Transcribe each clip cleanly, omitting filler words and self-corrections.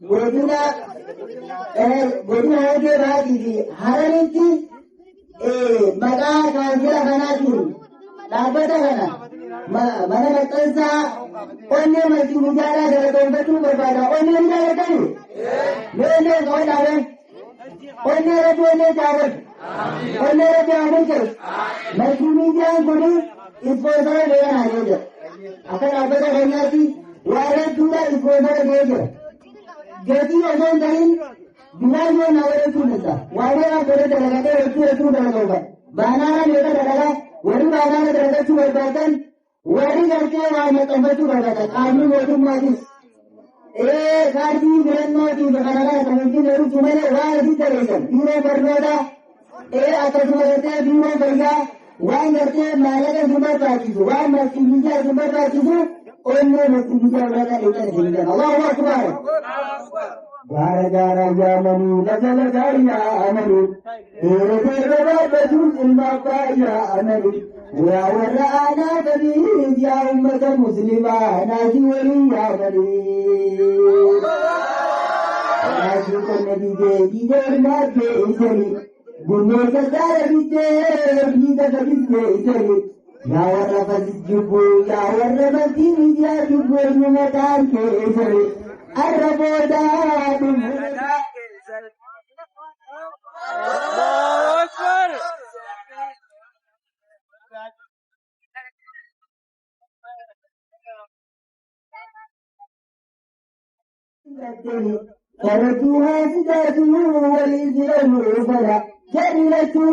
godina hojii baatii fi haranitti maqaa kaanjila kanaatiin dhaabbata kana mana maxxansaa onnee maltii mijaadhaa galatoonfachuu barbaada. Onnee ni jaallatanii? Onnee qaban dhaaban? Onnee rabbi onnee jaallatu? Onnee rabbi amansiisu? Maltii mijaan kun ispoonsara beekanaa yoo jira. Akka dhaabbata keenyaatti waa hedduudha ispoonsara ga'ee jira. Gatii osoo hin ta'in binaayoo na godhachuu danda'a. Waaneen godhe dalagatee hedduu dalagauudha. Baanaana meeqa dalagaa warri baanaana dalagachuu barbaadan warri gartee waa maxxanfachuu barbaadan qaamni mootummaatis. Kaardii filannootiif kanarraa samantiin hedduu malee waa hedduu tareessan. Biiroo barnootaa akkasuma gartee biiroo fayyaa waan gartee maallaqa hin barbaachisu waan masjiidichaa hin barbaachisu onnee masjiidichaa irraa dheetan isin jedhama. Allahu akbar. Gaara gaara yaamanii laga lagaa yaamanii dheeratee gabaabatuun ilma abbaa yaamanii yaa warra aanaa gadiis yaa ummata muslimaa naasii waliin yaamanii. Naasii qonna diidee ilmaa geessanii bunnee gargaara bittee biita gabittee isanii yaa warra fasis jibbuu yaa warra mantii miidiyaa jibbuu eenyuma ta'an keessanii. الربودا الله أكبر فرجوها سداته والإزلام فلا جلته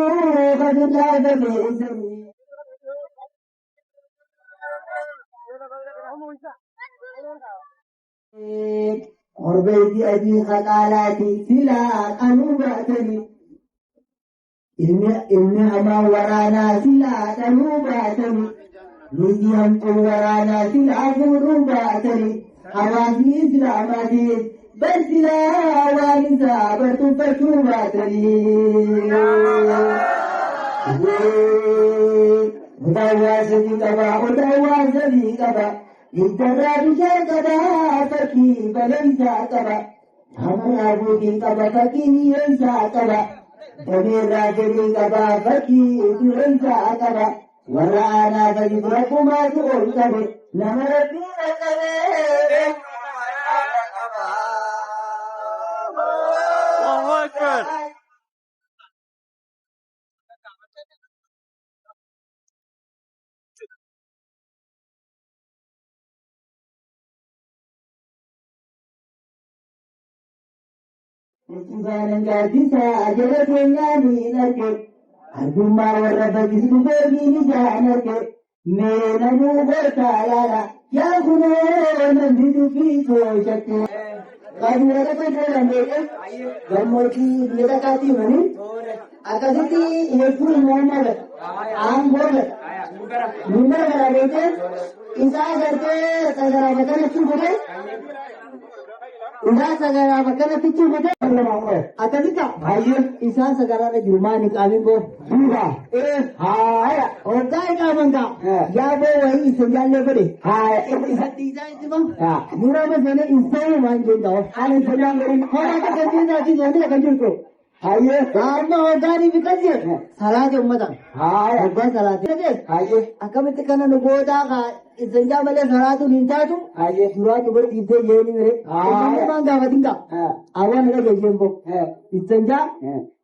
قد ذاب بإسمه قربيتي أبي خلالاتي سلا قنوباتني إنها ورانا سلا قنوباتني نجيهم ورانا سلا قنوباتني حواسي إسلاماتي بل سلا وانسا برتفتوباتني ودوا سبيكبا إنتظر بشاكبا فكي بلنسا كبا همنا بودي كبا فكي ينسا كبا دمير راجلي كبا فكي بلنسا كبا ورانا فجبركما تقول كبا لما ربينا كبا الله أكبر Tujuan gadisa ajar kenyani nake, arguma warra bisu begini janake, mere namu berkayala, yang kuno nandidu piso shake. Kami ada pejalan dek, gamorki dia kati mani, akasiti yesu Muhammad, angkor, number berapa dek? Insya Allah segera makan itu boleh. Insan segera makan itu boleh. Atasika, ayo insan segera jurumani kami ko juga. Hai, orang kamu ka? Ya boleh senjata lebih. Hai, insan tiga itu bang. Murah macam insan manja dah. Ada senjata lebih. Orang tu kerja nanti jadi kerja ko. Ayo, karena orang ini kerja. Salah je umat. Hai, apa salah je? Ayo, akam itu kan nuboda ka. Senjata malah salah tu ninta tu. Ayo, surah tu bertiga je ni mere. Ini mana dah tinggal. Awan ada jempo. Senjata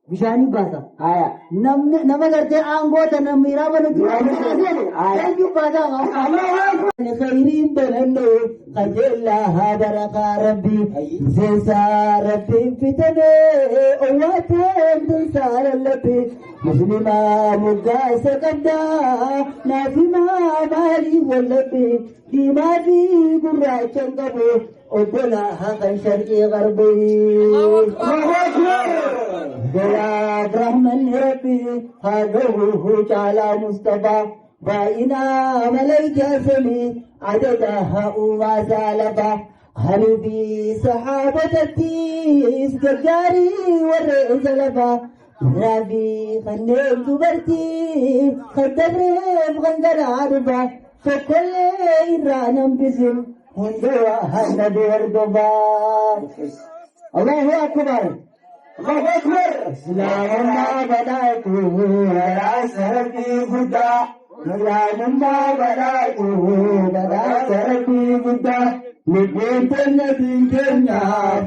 Bishani bahasa. Ayah. Nama kerja anggota nama irawan itu. Ayah. Thank you bahasa. Allah. Khairin berendo. Kajelah baraka Rabbi. Zesa Rabbi fitne. Owatem dulsar lebih. Muslimah muda sekanda. Nafima mali lebih. Dimari gurra cengkabu. Obola hakan syar'i gharbi. جلال رحمن ربي هدوه على مصطفى بائنا مليك سمي عددها وما زالبا هنبي صحابة التيس كجاري والرزلبا نبي خنيم دبرتي خدرم غندر عربا فكل إيرانم بزم هندوا هندر دبا الله أكبر الله أكبر سلامنا بدايته ولا سرقي غدا سلامنا بدايته ولا سرقي غدا نبين تنبين كنا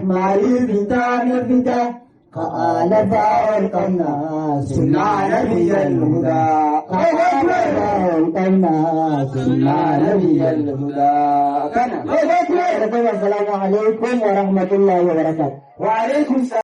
ماري بيتان بيتا قال فاول قنا سنة نبي الهدى قال قنا سنة نبي الهدى كان السلام عليكم ورحمة الله وبركاته وعليكم السلام